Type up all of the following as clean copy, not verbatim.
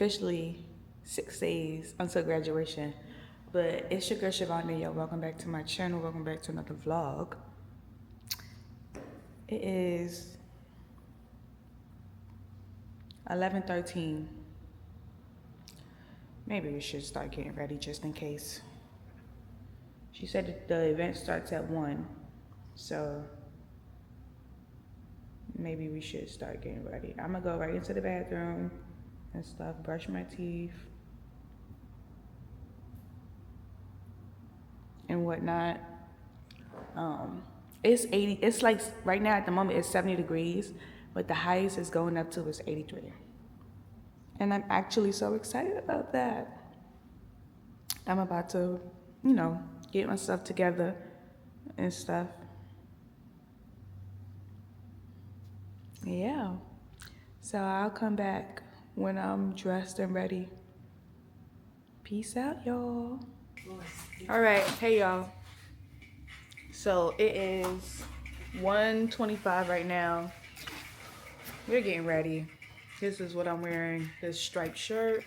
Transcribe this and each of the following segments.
officially 6 days until graduation. But it's your girl Shivani, yo. Welcome back to my channel. Welcome back to another vlog. It is 11:13. Maybe we should start getting ready just in case. She said that the event starts at 1, so maybe we should start getting ready. I'm gonna go right into the bathroom and stuff, brush my teeth and whatnot. It's 80, it's like right now at the moment it's 70 degrees, but the highest is going up to is 83. And I'm actually so excited about that. I'm about to, get myself together and stuff. Yeah. So I'll come back when I'm dressed and ready. Peace out, y'all. All right, hey y'all. So it is 1:25 right now. We're getting ready. This is what I'm wearing, this striped shirt.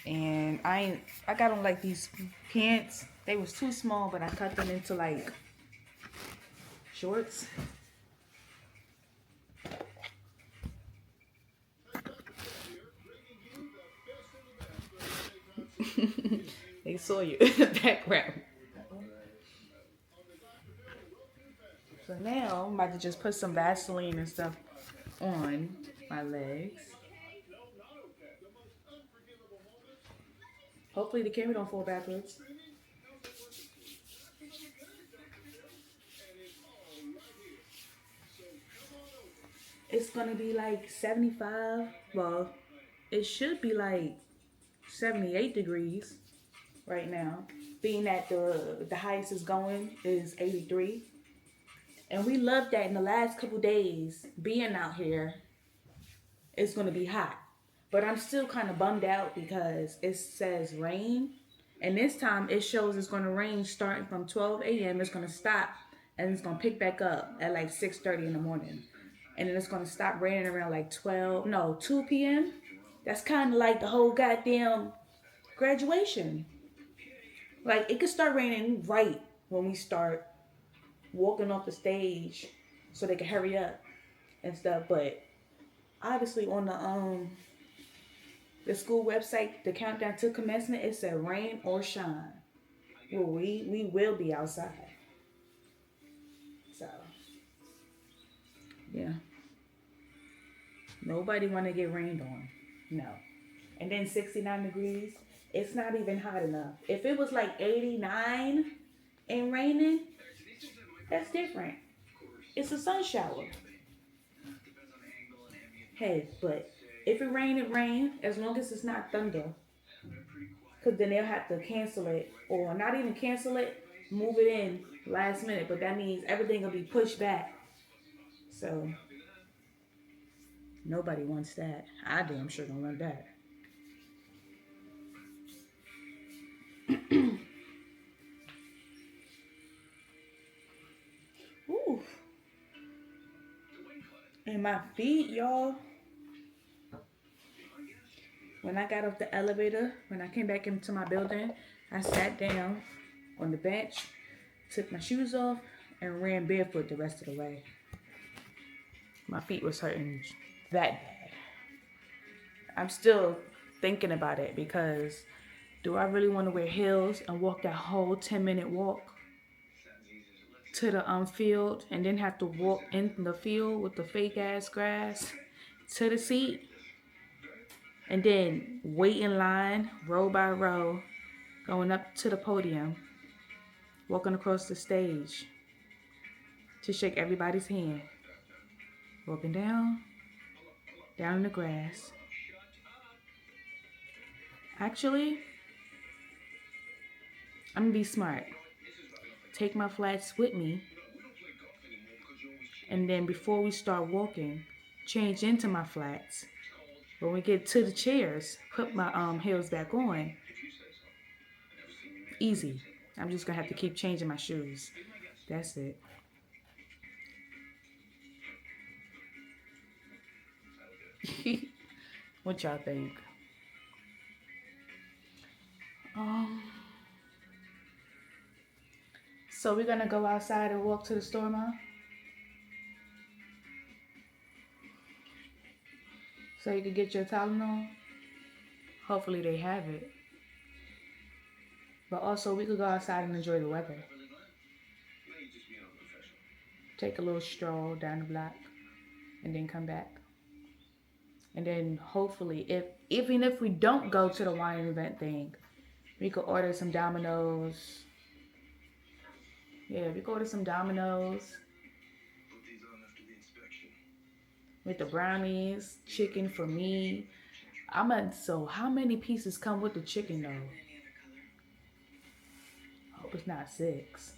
And I got on like these pants. They was too small, but I cut them into like shorts. They saw you in the background. So now I'm about to just put some Vaseline and stuff on my legs. Hopefully the camera don't fall backwards. It's gonna be like 75. Well, it should be like 78 degrees right now. Being that the highest is going is 83. And we love that in the last couple days, being out here, it's gonna be hot. But I'm still kind of bummed out because it says rain. And this time it shows it's gonna rain starting from 12 a.m. It's gonna stop and it's gonna pick back up at like 6:30 in the morning. And then it's gonna stop raining around like 2 p.m. That's kind of like the whole goddamn graduation. Like it could start raining right when we start walking off the stage so they can hurry up and stuff. But obviously on the school website, the countdown to commencement, it said rain or shine. Well, we will be outside. So, yeah. Nobody want to get rained on. No. And then 69 degrees, it's not even hot enough. If it was like 89 and raining, that's different. It's a sun shower. Hey, but if it rain, it rain, as long as it's not thunder. Because then they'll have to cancel it, or not even cancel it, move it in last minute. But that means everything will be pushed back. So, nobody wants that. I damn sure don't want that. Ooh. And my feet, y'all. When I got off the elevator, when I came back into my building, I sat down on the bench, took my shoes off, and ran barefoot the rest of the way. My feet was hurting that bad. I'm still thinking about it because do I really want to wear heels and walk that whole 10-minute walk to the field and then have to walk in the field with the fake ass grass to the seat and then wait in line row by row going up to the podium, walking across the stage to shake everybody's hand, walking down in the grass. Actually, I'm gonna be smart. Take my flats with me, and then before we start walking, change into my flats. When we get to the chairs, put my heels back on. Easy. I'm just gonna have to keep changing my shoes. That's it. What y'all think? Um, so we're gonna go outside and walk to the store, Mom? So you can get your Tylenol? Hopefully they have it. But also we could go outside and enjoy the weather. Take a little stroll down the block and then come back. And then hopefully, even if we don't go to the wine event thing, we could order some Domino's. Yeah, we could order some Domino's with the brownies, chicken for me. So how many pieces come with the chicken though? Hope it's not 6.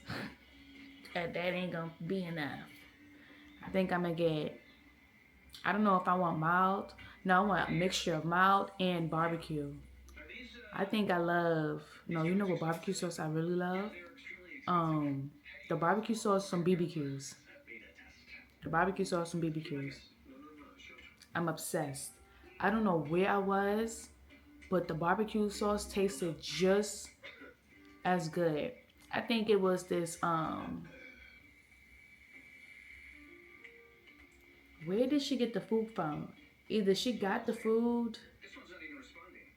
That ain't gonna be enough. I think I'm gonna get, I don't know if I want mild. No, I want a mixture of mild and barbecue. I think I love, no, you know what barbecue sauce I really love? The barbecue sauce from BBQs. The barbecue sauce from BBQs. I'm obsessed. I don't know where I was, but the barbecue sauce tasted just as good. I think it was this, where did she get the food from? Either she got the food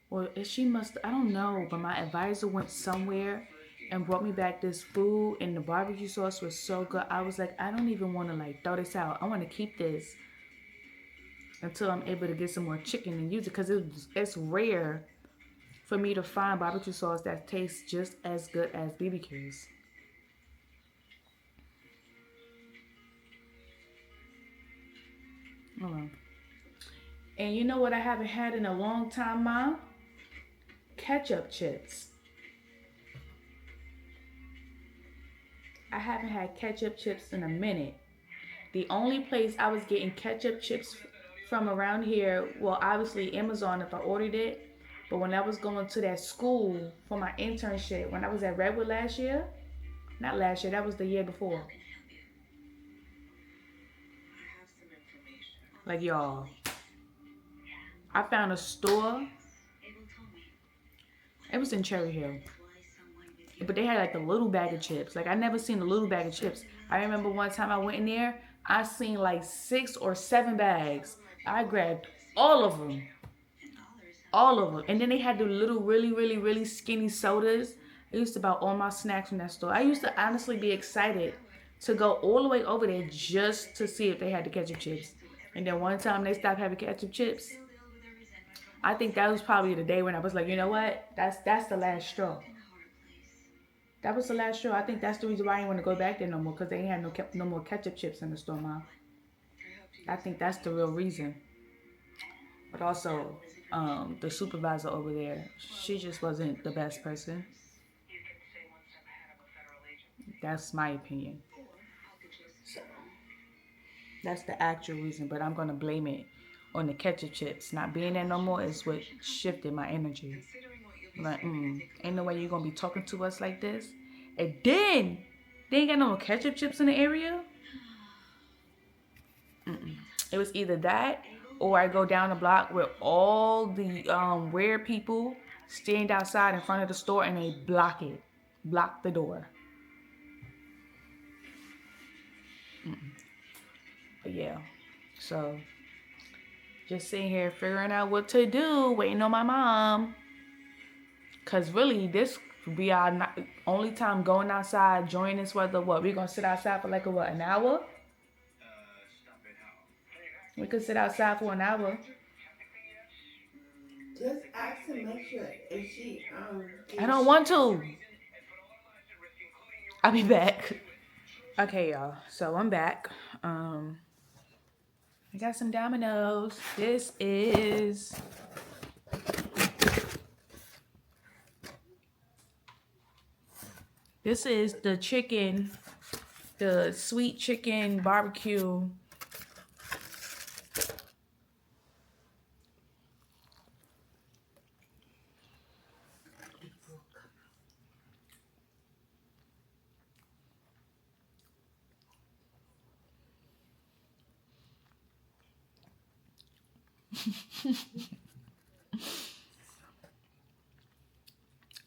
or she must, I don't know, but my advisor went somewhere and brought me back this food and the barbecue sauce was so good. I was like, I don't even want to like throw this out. I want to keep this until I'm able to get some more chicken and use it because it's rare for me to find barbecue sauce that tastes just as good as BBQ's. Hold on. And you know what I haven't had in a long time, Mom? Ketchup chips. I haven't had ketchup chips in a minute. The only place I was getting ketchup chips from around here, well, obviously Amazon if I ordered it. But when I was going to that school for my internship, when I was at Redwood last year, not last year, that was the year before. Like, y'all, I found a store. It was in Cherry Hill. But they had like the little bag of chips. Like, I never seen the little bag of chips. I remember one time I went in there, I seen like 6 or 7 bags. I grabbed all of them. All of them. And then they had the little really, really, really skinny sodas. I used to buy all my snacks from that store. I used to honestly be excited to go all the way over there just to see if they had the ketchup chips. And then one time they stopped having ketchup chips. I think that was probably the day when I was like, you know what? That's the last straw. That was the last straw. I think that's the reason why I didn't want to go back there no more because they ain't had no more ketchup chips in the store, Mom. I think that's the real reason. But also, the supervisor over there, she just wasn't the best person. That's my opinion. So, that's the actual reason, but I'm going to blame it on the ketchup chips. Not being there no more is what shifted my energy. Like, ain't no way you're going to be talking to us like this. And then, they ain't got no ketchup chips in the area. It was either that or I go down the block where all the weird people stand outside in front of the store and they block the door. But yeah, so just sitting here figuring out what to do, waiting on my mom. Cause really, this would be our only time going outside, enjoying this weather. What, we gonna sit outside for like an hour? We could sit outside for an hour. Just ask to make sure if she I don't want to. I'll be back. Okay, y'all. So I'm back. I got some Domino's. This is the chicken, the sweet chicken barbecue.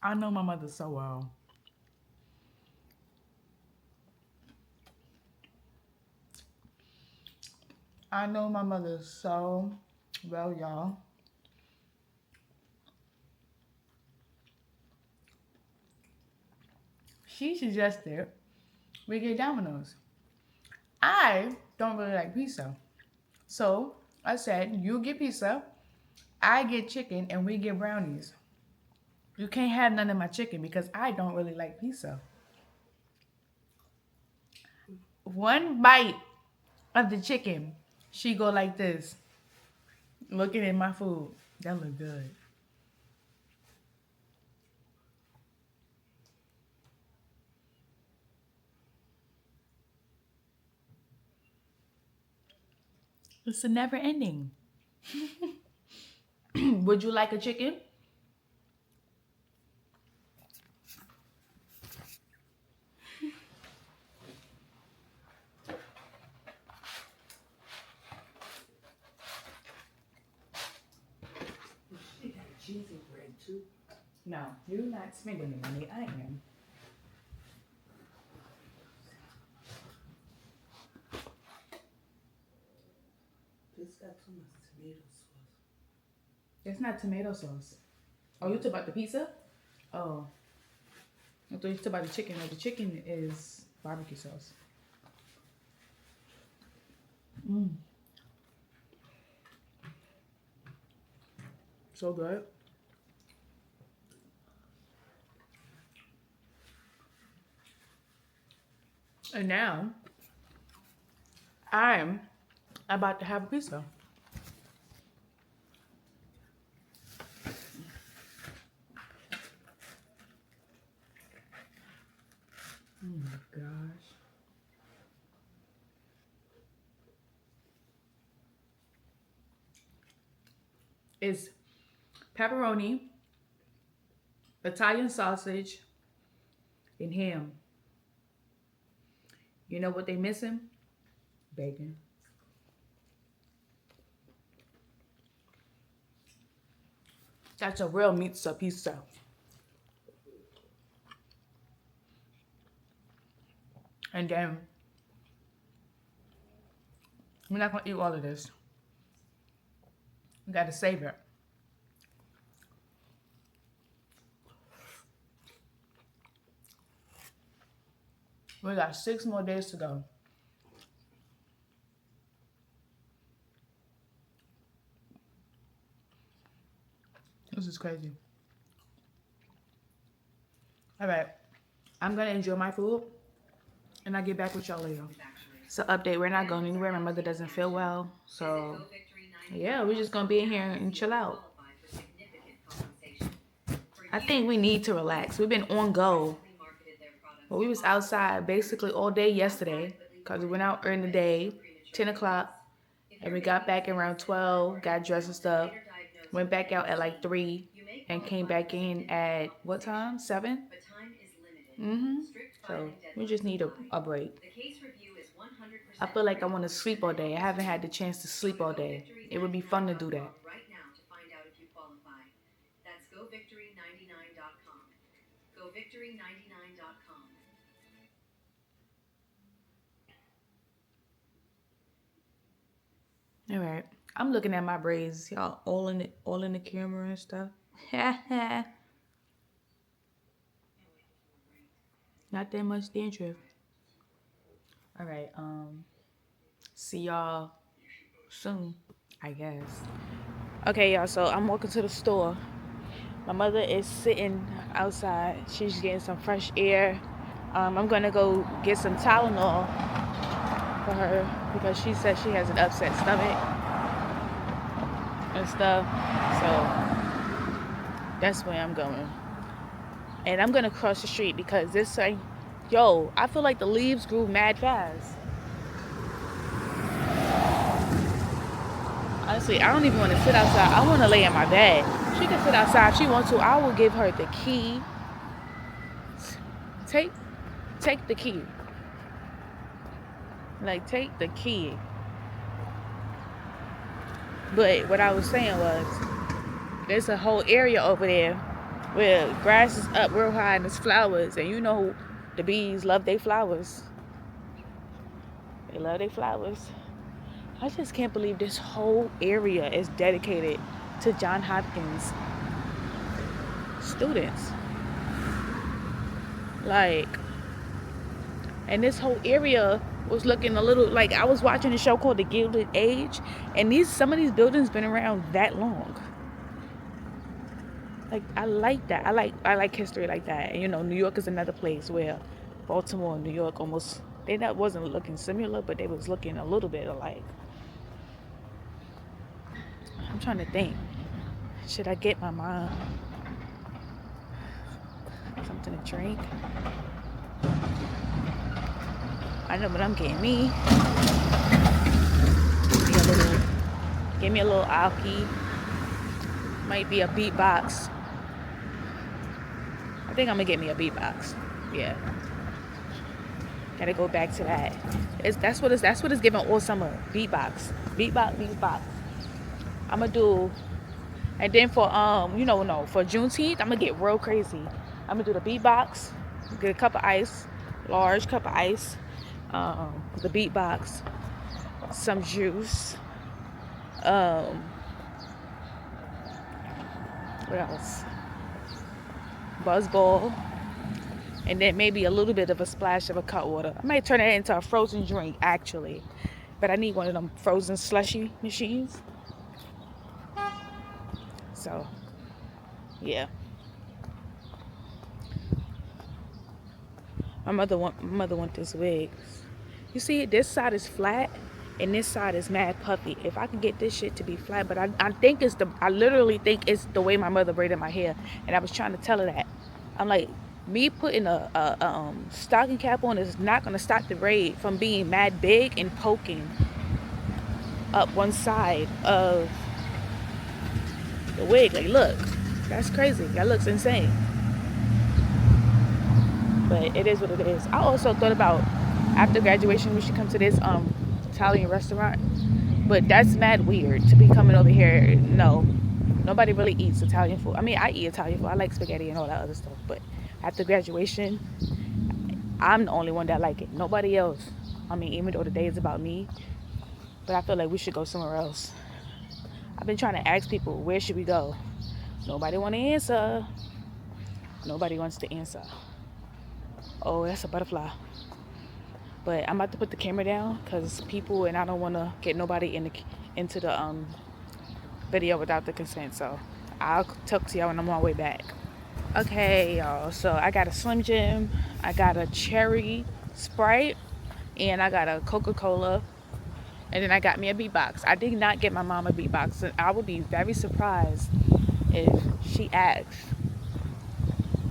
I know my mother so well. I know my mother so well, y'all. She suggested we get Domino's. I don't really like pizza. So I said, you get pizza, I get chicken, and we get brownies. You can't have none of my chicken because I don't really like pizza. One bite of the chicken, she go like this, looking at my food. That look good. It's a never ending. Would you like a chicken? She got cheesy bread too. No, you're not spending the money. I am. This got too much tomato sauce. It's not tomato sauce. Oh, you talking about the pizza? Oh. I thought you talking about the chicken. No, the chicken is barbecue sauce. Mmm. So good. And now, I'm about to have a pizza. Oh my gosh. It's pepperoni, Italian sausage, and ham. You know what they missing? Bacon. That's a real pizza. And then we're not gonna eat all of this. We gotta save it. We got 6 more days to go. This is crazy. All right, I'm gonna enjoy my food and I'll get back with y'all later. So update, we're not going anywhere. My mother doesn't feel well. So yeah, we're just gonna be in here and chill out. I think we need to relax. We've been on go. But we was outside basically all day yesterday because we went out early in the day, 10 o'clock, and we got back around 12, got dressed and stuff, went back out at like 3, and came back in at, what time? 7? So we just need a break. I feel like I want to sleep all day. I haven't had the chance to sleep all day. It would be fun to do that. That's govictory99.com. Govictory99.com. All right, I'm looking at my braids, y'all, all in the camera and stuff. Not that much dandruff. All right, see y'all soon, I guess. Okay, y'all, so I'm walking to the store. My mother is sitting outside. She's getting some fresh air. I'm gonna go get some Tylenol for her because she said she has an upset stomach and stuff. So that's where I'm going. And I'm gonna cross the street because this thing, yo, I feel like the leaves grew mad fast. Honestly, I don't even want to sit outside. I want to lay in my bed. She can sit outside if she wants to. I will give her the key. Take the key. Like, take the key. But what I was saying was, there's a whole area over there where grass is up real high and there's flowers, and you know the bees love their flowers. They love their flowers. I just can't believe this whole area is dedicated to Johns Hopkins students. Like, and this whole area was looking a little like, I was watching a show called The Gilded Age, and some of these buildings been around that long. Like, I like that. I like history like that. And you know, New York is another place where Baltimore and New York almost, wasn't looking similar, but they was looking a little bit alike. I'm trying to think. Should I get my mom something to drink? I know what I'm getting me. Give me a little alky. Might be a beatbox. I think I'm gonna get me a beatbox. Yeah. Gotta go back to that. That's what it's giving all summer. Beatbox. I'm gonna do, and then for for Juneteenth, I'm gonna get real crazy. I'm gonna do the beatbox, get a cup of ice, large cup of ice, the beatbox, some juice, what else? Buzzball, and then maybe a little bit of a splash of a cut water. I might turn it into a frozen drink actually, but I need one of them frozen slushy machines. So, yeah. My mother want this wig. You see, this side is flat and this side is mad puffy. If I can get this shit to be flat, but I literally think it's the way my mother braided my hair, and I was trying to tell her that. I'm like, me putting a stocking cap on is not gonna stop the braid from being mad big and poking up one side of the wig. Like, look, that's crazy. That looks insane. But it is what it is. I also thought about after graduation we should come to this Italian restaurant, but that's mad weird to be coming over here. No, nobody really eats Italian food. I mean, I eat Italian food. I like spaghetti and all that other stuff, but after graduation, I'm the only one that like it. Nobody else. I mean, even though the day is about me, but I feel like we should go somewhere else. I've been trying to ask people, where should we go? Nobody want to answer. Nobody wants to answer. Oh, that's a butterfly. But I'm about to put the camera down because people, and I don't want to get nobody into the video without the consent. So I'll talk to y'all when I'm on my way back. Okay, y'all. So I got a Slim Jim, I got a cherry Sprite, and I got a Coca-Cola. And then I got me a beatbox. I did not get my mom a beatbox. And I would be very surprised if she asked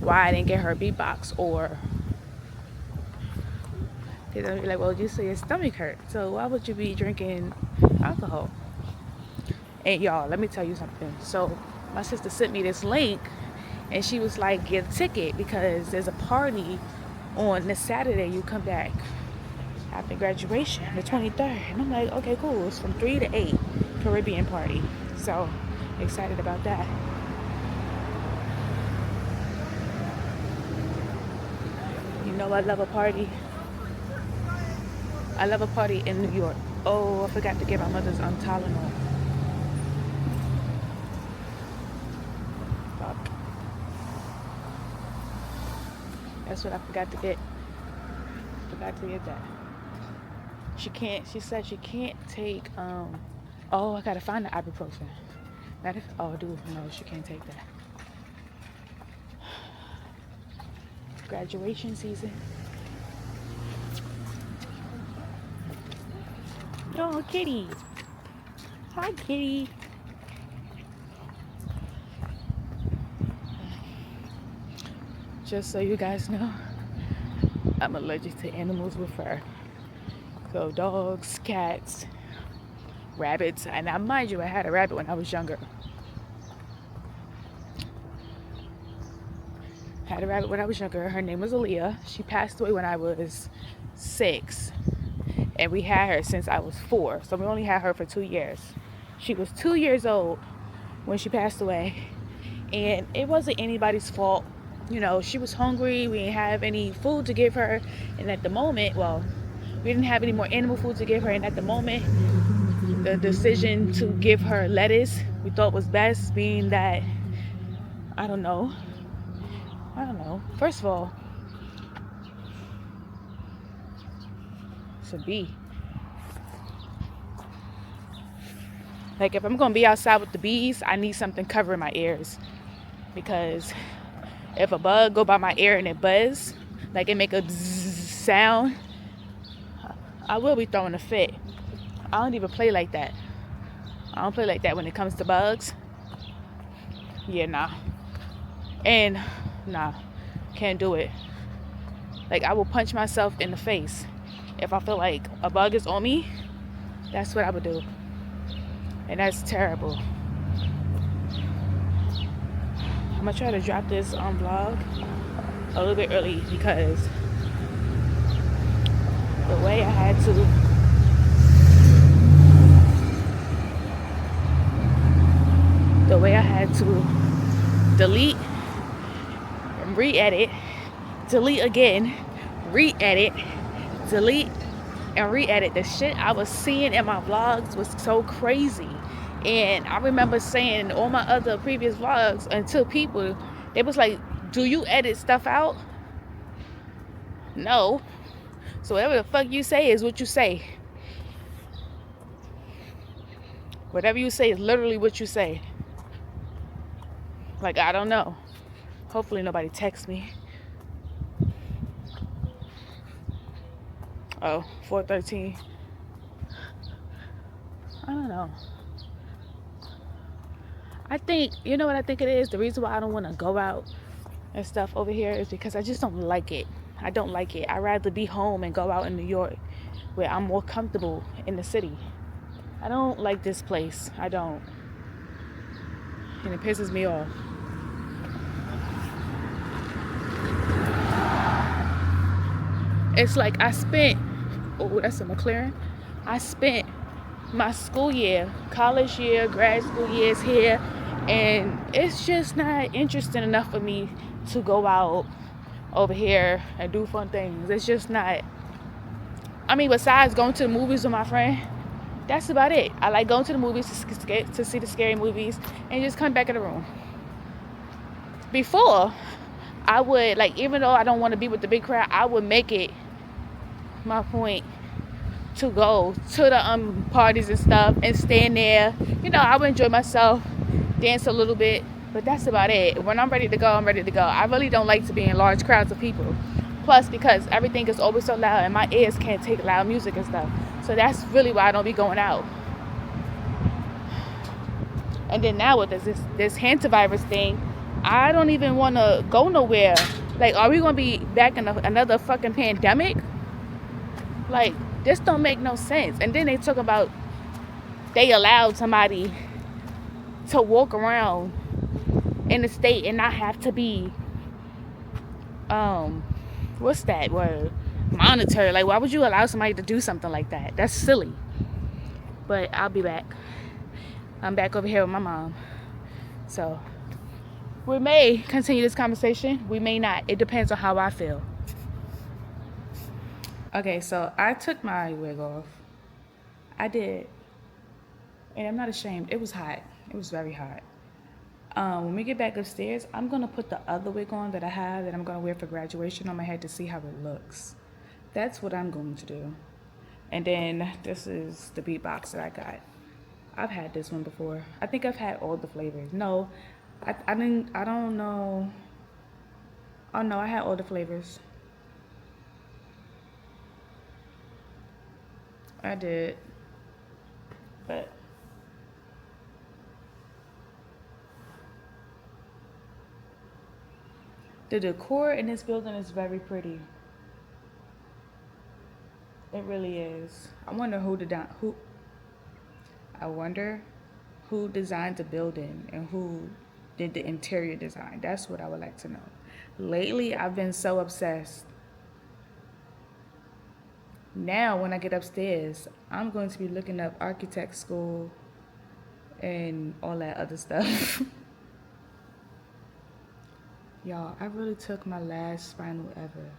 why I didn't get her a beatbox, or they're gonna be like, well, you say your stomach hurt, so why would you be drinking alcohol? And y'all, let me tell you something. So my sister sent me this link, and she was like, get a ticket because there's a party on this Saturday. You come back after graduation, the 23rd. And I'm like, okay, cool. It's from 3 to 8, Caribbean party. So excited about that. You know, I love a party. I love a party in New York. Oh, I forgot to get my mother's Tylenol. Fuck. That's what I forgot to get. Forgot to get that. She said she can't take, oh, I gotta find the ibuprofen. Dude, no, she can't take that. Graduation season. Oh, kitty. Hi, kitty. Just so you guys know, I'm allergic to animals with fur. So dogs, cats, rabbits. And now, mind you, I had a rabbit when I was younger. Her name was Aaliyah. She passed away when I was 6. And we had her since I was 4. So we only had her for 2 years. She was 2 years old when she passed away. and it wasn't anybody's fault. You know, she was hungry. We didn't have any food to give her, and at the moment, well, we didn't have any more animal food to give her, and at the moment, the decision to give her lettuce we thought was best, being that I don't know. First of all, it's a bee. Like, if I'm gonna be outside with the bees, I need something covering my ears, because if a bug go by my ear and it buzz, like it make a bzzz sound, I will be throwing a fit. I don't even play like that. I don't play like that when it comes to bugs. Yeah, nah. And nah, can't do it. Like, I will punch myself in the face if I feel like a bug is on me. That's what I would do, and that's terrible. I'm gonna try to drop this on vlog a little bit early, because the way I had to delete, re-edit, delete again, re-edit, delete, and re-edit. The shit I was seeing in my vlogs was so crazy. And I remember saying in all my other previous vlogs, until people, they was like, do you edit stuff out? No. So whatever the fuck you say is what you say. Whatever you say is literally what you say. Like, I don't know. Hopefully nobody texts me. Oh, 4:13. I don't know. I think, you know what I think it is? The reason why I don't want to go out and stuff over here is because I just don't like it. I don't like it. I'd rather be home and go out in New York, where I'm more comfortable in the city. I don't like this place. I don't. And it pisses me off. It's like I spent, oh, that's a McLaren. I spent my school year, college year, grad school years here, and it's just not interesting enough for me to go out over here and do fun things. It's just not. I mean, besides going to the movies with my friend, that's about it. I like going to the movies to see the scary movies and just come back in the room. Before, I would, like, even though I don't want to be with the big crowd, I would make it my point to go to the parties and stuff and stand there. You know, I would enjoy myself, dance a little bit, but that's about it. When I'm ready to go, I'm ready to go. I really don't like to be in large crowds of people. Plus, because everything is always so loud and my ears can't take loud music and stuff. So that's really why I don't be going out. And then now with this hantavirus thing, I don't even want to go nowhere. Like, are we going to be back in another fucking pandemic? Like, this don't make no sense. And then they talk about they allowed somebody to walk around in the state and not have to be, what's that word? Monitored. Like, why would you allow somebody to do something like that? That's silly. But I'll be back. I'm back over here with my mom. So we may continue this conversation. We may not. It depends on how I feel. Okay, so I took my wig off. I did. And I'm not ashamed. It was hot. It was very hot. When we get back upstairs, I'm going to put the other wig on that I have that I'm going to wear for graduation on my head to see how it looks. That's what I'm going to do. And then this is the beatbox that I got. I've had this one before. I think I've had all the flavors. No, I don't know. Oh no, I had all the flavors. I did. But the decor in this building is very pretty. It really is. I wonder who designed the building and who did the interior design. That's what I would like to know. Lately, I've been so obsessed. Now, when I get upstairs, I'm going to be looking up architect school and all that other stuff. Y'all, I really took my last spinal ever.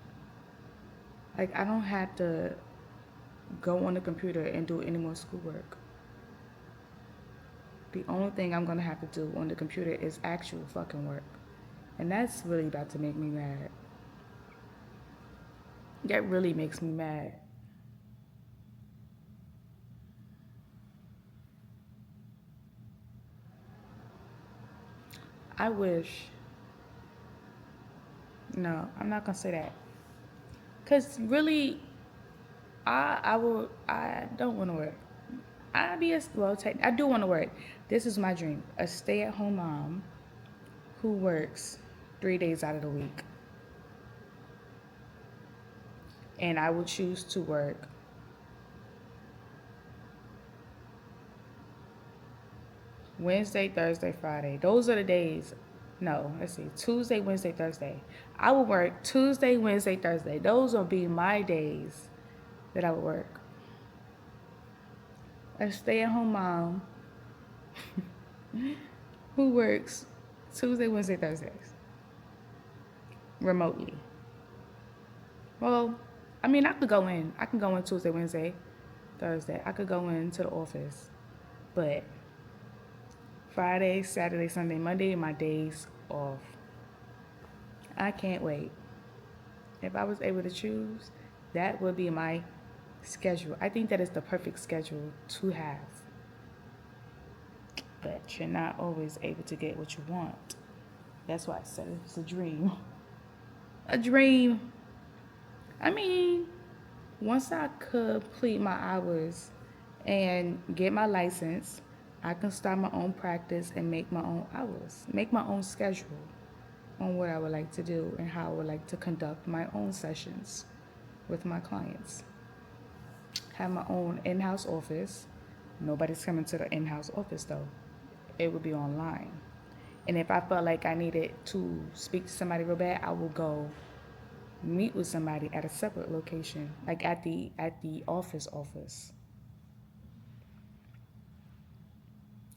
Like, I don't have to go on the computer and do any more schoolwork. The only thing I'm gonna have to do on the computer is actual fucking work. And that's really about to make me mad. That really makes me mad. I wish. No, I'm not gonna say that. Cause really, I don't want to work. I do want to work. This is my dream: a stay-at-home mom who works 3 days out of the week, and I would choose to work Wednesday, Thursday, Friday. Those are the days. No, let's see. Tuesday, Wednesday, Thursday. I would work Tuesday, Wednesday, Thursday. Those will be my days that I would work. A stay-at-home mom who works Tuesday, Wednesday, Thursdays remotely. Well, I mean, I could go in. I can go in Tuesday, Wednesday, Thursday. I could go into the office. But Friday, Saturday, Sunday, Monday are my days off. I can't wait. If I was able to choose, that would be my schedule. I think that is the perfect schedule to have. But you're not always able to get what you want. That's why I said it's a dream. A dream. I mean, once I complete my hours and get my license, I can start my own practice and make my own hours, make my own schedule on what I would like to do and how I would like to conduct my own sessions with my clients. Have my own in-house office. Nobody's coming to the in-house office though. It would be online. And if I felt like I needed to speak to somebody real bad, I will go meet with somebody at a separate location, like at the office.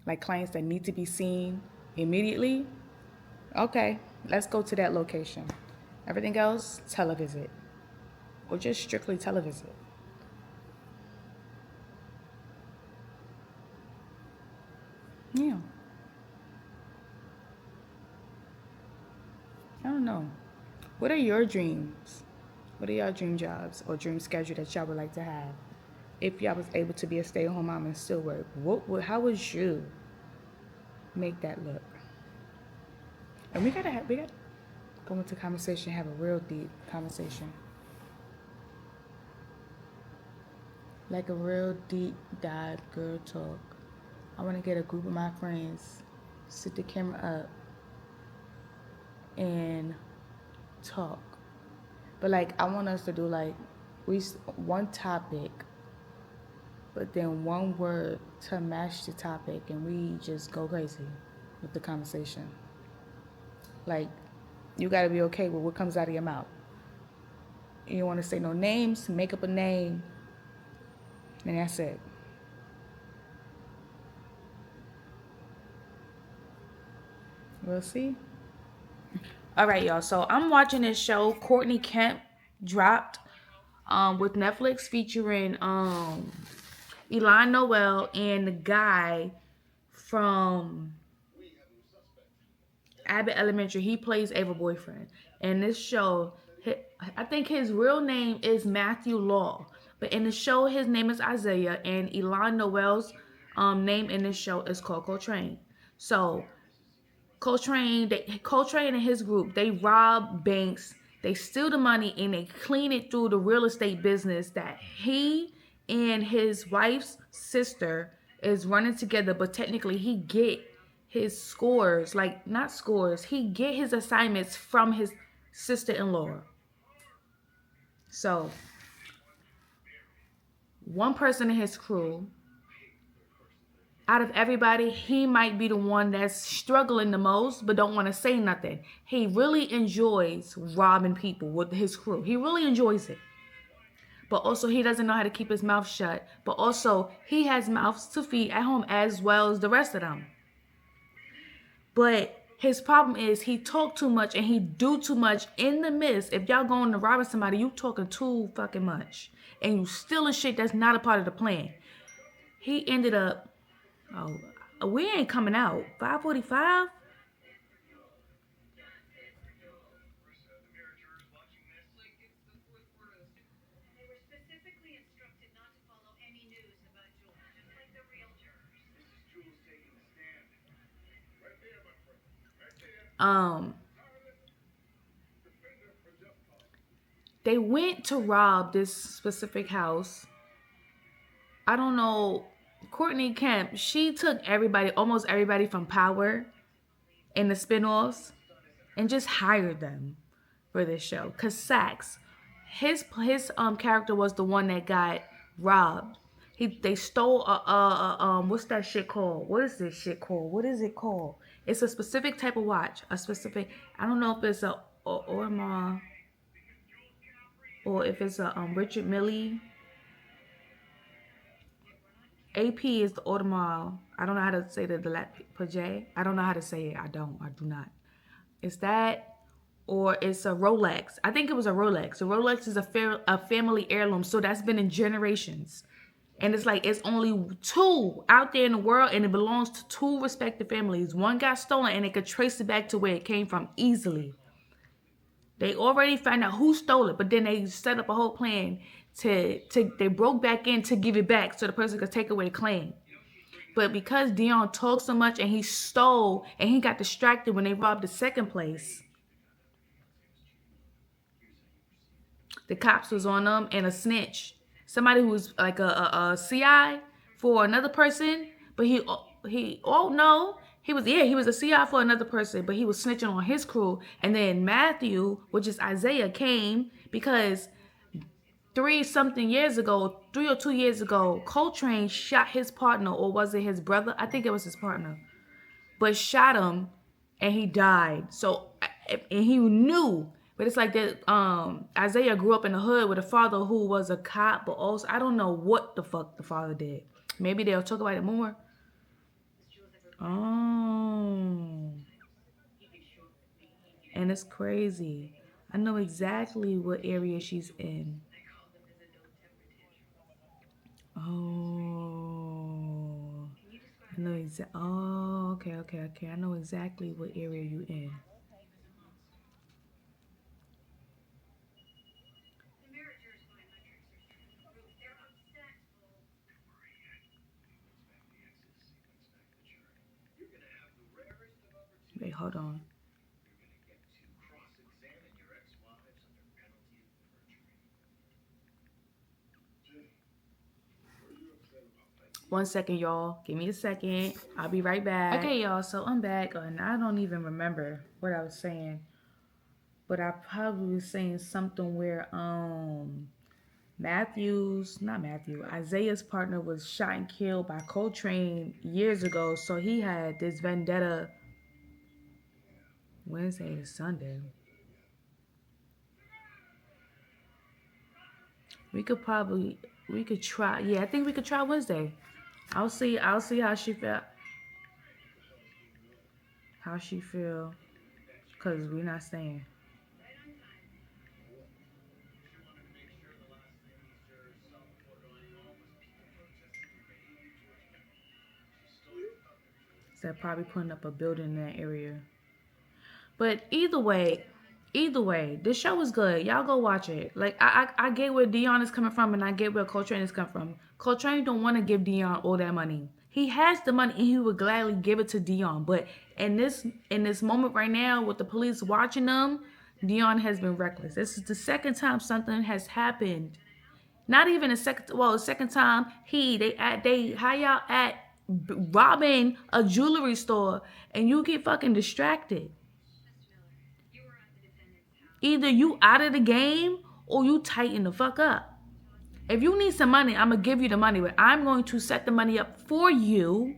Like clients that need to be seen immediately. Okay, let's go to that location. Everything else, televisit. Or just strictly televisit. Yeah. I don't know. What are your dreams? What are your dream jobs or dream schedule that y'all would like to have? If y'all was able to be a stay-at-home mom and still work, how would you make that look? And we gotta go into conversation, have a real deep conversation. Like a real deep dive girl talk. I wanna get a group of my friends, sit the camera up, and talk. But like I want us to do like one topic, but then one word to match the topic, and we just go crazy with the conversation. Like, you gotta be okay with what comes out of your mouth. You don't wanna say no names, make up a name, and that's it. We'll see. All right, y'all. So I'm watching this show, Courtney Kemp dropped with Netflix, featuring Elon Noel and the guy from Abbott Elementary. He plays Ava boyfriend. And this show, I think his real name is Matthew Law, but in the show his name is Isaiah, and Elon Noel's name in this show is called Coltrane. So Coltrane and his group, they rob banks, they steal the money, and they clean it through the real estate business that he and his wife's sister is running together. But technically he get his scores, like not scores, he get his assignments from his sister-in-law. So one person in his crew, out of everybody, he might be the one that's struggling the most, but don't want to say nothing. He really enjoys robbing people with his crew. He really enjoys it. But also, he doesn't know how to keep his mouth shut. But also, he has mouths to feed at home as well as the rest of them. But His problem is he talk too much and he do too much in the midst. If y'all going to rob somebody, you talking too fucking much. And you stealing shit that's not a part of the plan. He ended up, we ain't coming out. 5:45? They went to rob this specific house. I don't know. Courtney Kemp, she took everybody, almost everybody from Power and the spinoffs, and just hired them for this show. Cause Saxe, his character was the one that got robbed. They stole what's that shit called? What is this shit called? What is it called? It's a specific type of watch. I don't know if it's a Audemars or if it's a Richard Mille. AP is the Audemars. I don't know how to say the Paget. I don't know how to say it. I do not. It's that, or it's a Rolex. I think it was a Rolex. A Rolex is a family heirloom, so that's been in generations. And it's like, it's only 2 out there in the world, and it belongs to 2 respective families. One got stolen, and they could trace it back to where it came from easily. They already found out who stole it, but then they set up a whole plan they broke back in to give it back so the person could take away the claim. But because Dion talked so much and he stole and he got distracted when they robbed the second place, the cops was on them, and a snitch, somebody who was like a CI for another person, but he was a CI for another person, but he was snitching on his crew. And then Matthew, which is Isaiah, came because 3 or 2 years ago, Coltrane shot his partner, or was it his brother? I think it was his partner, but shot him and he died. So, and he knew, but it's like that. Isaiah grew up in the hood with a father who was a cop, but also I don't know what the fuck the father did. Maybe they'll talk about it more. Oh, and it's crazy. I know exactly what area she's in. Oh, I know exactly. Oh, okay. I know exactly what area you in. Wait, hold on. One second, y'all. Give me a second. I'll be right back. Okay, y'all. So I'm back, and I don't even remember what I was saying, but I probably was saying something where Isaiah's partner was shot and killed by Coltrane years ago, so he had this vendetta. Wednesday to Sunday. We could try. Yeah, I think we could try Wednesday. I'll see how she felt. Cause we're not staying. So they're probably putting up a building in that area. But either way, this show was good. Y'all go watch it. Like I get where Dion is coming from, and I get where Coltrane is coming from. Coltrane don't want to give Dion all that money. He has the money and he would gladly give it to Dion. But in this moment right now, with the police watching them, Dion has been reckless. This is the second time something has happened. Not even the second time they how y'all at robbing a jewelry store and you get fucking distracted. Either you out of the game or you tighten the fuck up. If you need some money, I'm going to give you the money, but I'm going to set the money up for you,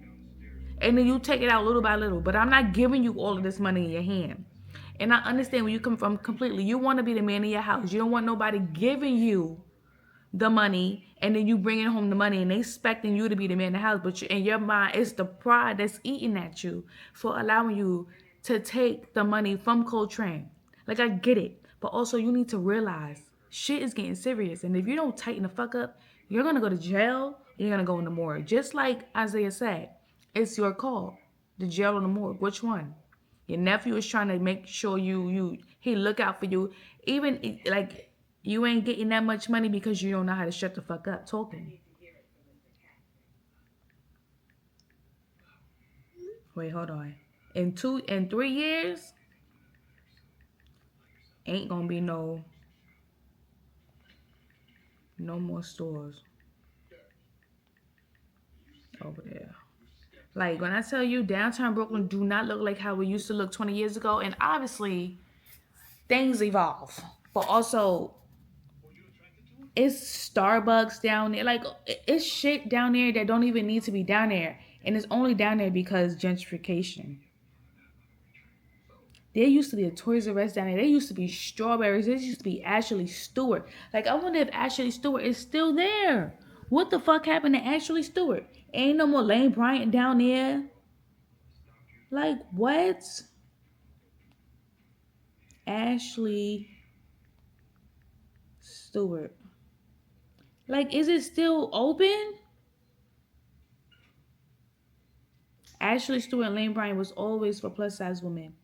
and then you take it out little by little. But I'm not giving you all of this money in your hand. And I understand where you come from completely. You want to be the man of your house. You don't want nobody giving you the money, and then you bringing home the money, and they expecting you to be the man of the house. But in your mind, it's the pride that's eating at you for allowing you to take the money from Coltrane. Like, I get it. But also, you need to realize shit is getting serious. And if you don't tighten the fuck up, you're going to go to jail. You're going to go in the morgue. Just like Isaiah said, it's your call. The jail or the morgue. Which one? Your nephew is trying to make sure he look out for you. Even, like, you ain't getting that much money because you don't know how to shut the fuck up talking. Wait, hold on. In 3 years, ain't gonna be no more stores over there. Like, when I tell you downtown Brooklyn do not look like how it used to look 20 years ago, and obviously things evolve, but also it's Starbucks down there. Like, it's shit down there that don't even need to be down there, and it's only down there because gentrification. There used to be a Toys R Us down there. There used to be Strawberries. There used to be Ashley Stewart. Like, I wonder if Ashley Stewart is still there. What the fuck happened to Ashley Stewart? Ain't no more Lane Bryant down there. Like, what? Ashley Stewart. Like, is it still open? Ashley Stewart and Lane Bryant was always for plus size women.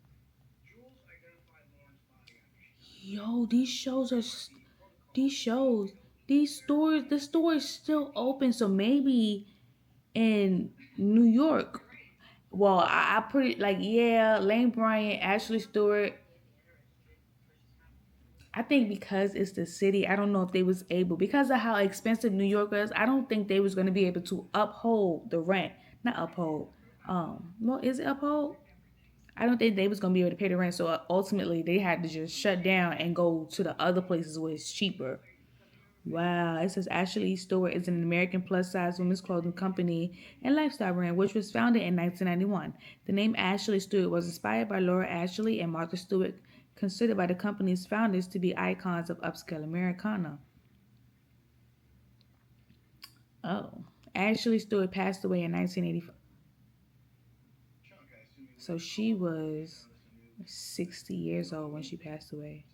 Yo, the stores, the store is still open. So maybe in New York, well, I pretty, like, yeah, Lane Bryant, Ashley Stewart. I think because it's the city, I don't know if they was able, because of how expensive New York is, I don't think they was going to be able to uphold the rent. Not uphold. Well, is it uphold? I don't think they was going to be able to pay the rent. So ultimately, they had to just shut down and go to the other places where it's cheaper. Wow. It says Ashley Stewart is an American plus-size women's clothing company and lifestyle brand, which was founded in 1991. The name Ashley Stewart was inspired by Laura Ashley and Martha Stewart, considered by the company's founders to be icons of upscale Americana. Oh. Ashley Stewart passed away in 1985. So she was 60 years old when she passed away.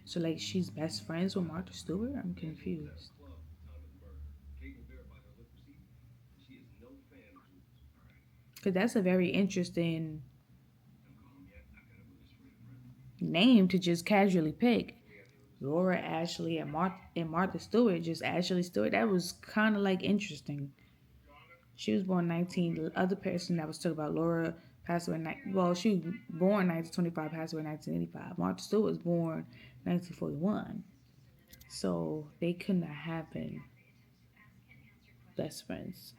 So, like, she's best friends with Martha Stewart? I'm confused. Because that's a very interesting name to just casually pick. Laura Ashley and Martha Stewart, just Ashley Stewart. That was kind of, like, interesting. She was born 19. The other person that was talking about, Laura, passed away. Well, she was born 1925, passed away in 1985. Martha Stewart was born 1941. So they couldn't have been best friends.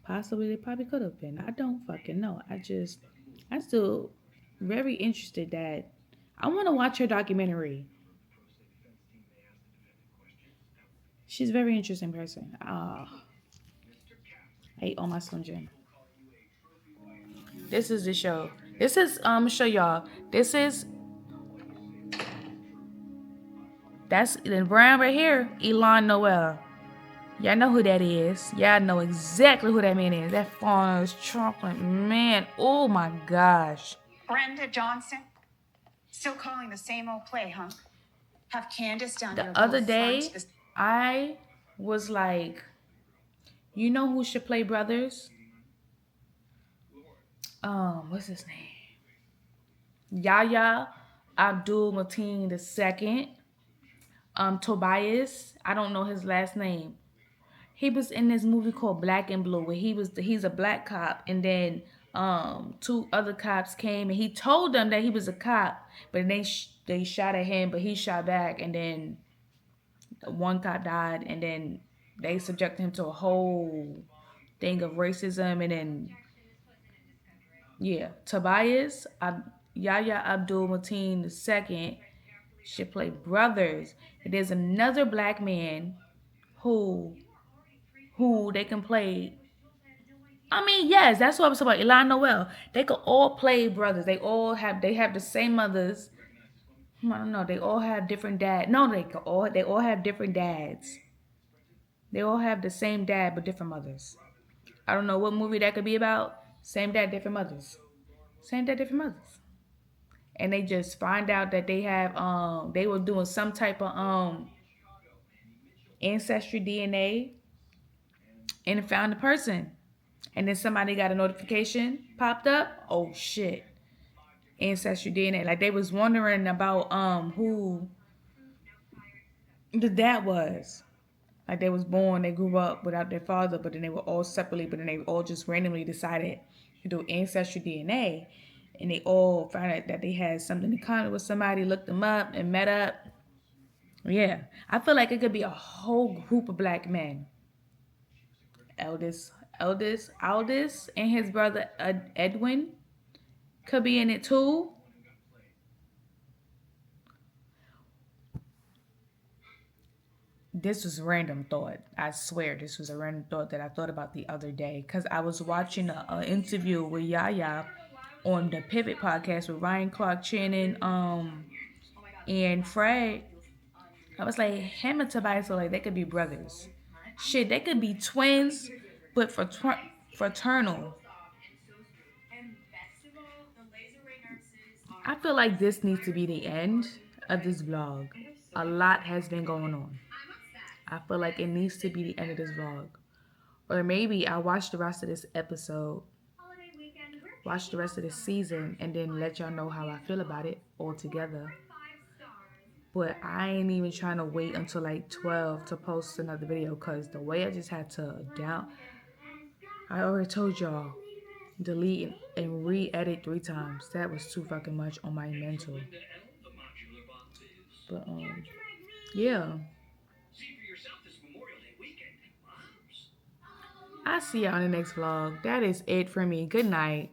Possibly they probably could have been. I don't fucking know. I'm still very interested that I want to watch her documentary. She's a very interesting person. I ate all my Slim Jim. This is the show. This is show y'all. That's the brown right here. Elon Noel. Y'all know who that is. Y'all know exactly who that man is. That fawn is chocolate man. Oh my gosh. Brenda Johnson. Still calling the same old play, huh? Have Candace down The other day, I was like, you know who should play brothers? What's his name? Yahya Abdul Mateen II. Tobias. I don't know his last name. He was in this movie called Black and Blue, where he's a black cop, and then two other cops came and he told them that he was a cop, but they shot at him, but he shot back, and then one cop died, and then they subjected him to a whole thing of racism, and then Tobias Yahya Abdul Mateen II should play brothers. And there's another black man who they can play. I mean, yes, that's what I was talking about. Elon Noel. They could all play brothers. They have the same mothers. I don't know. They all have different dads. No, they all have different dads. They all have the same dad but different mothers. I don't know what movie that could be about. Same dad, different mothers. Same dad, different mothers. And they just find out that they have they were doing some type of ancestry DNA and found the person. And then somebody got a notification popped up. Oh shit. Ancestry DNA. Like they was wondering about who the dad was. Like they was born, they grew up without their father, but then they were all separately, but then they all just randomly decided to do ancestry DNA. And they all found out that they had something in common with somebody, looked them up and met up. Yeah. I feel like it could be a whole group of black men. Aldous and his brother Edwin could be in it too. This was a random thought. I swear this was a random thought that I thought about the other day. Because I was watching an interview with Yaya on the Pivot podcast with Ryan Clark Channing and Fred. I was like, him and Tobias are like, they could be brothers. Shit, they could be twins, but fraternal. I feel like this needs to be the end of this vlog. A lot has been going on. I feel like it needs to be the end of this vlog. Or maybe I'll watch the rest of this episode, watch the rest of this season, and then let y'all know how I feel about it all together. But I ain't even trying to wait until like 12 to post another video, because the way I just had to I already told y'all, delete and re-edit 3 times. That was too fucking much on my mental. But yeah. I'll see y'all in the next vlog. That is it for me. Good night.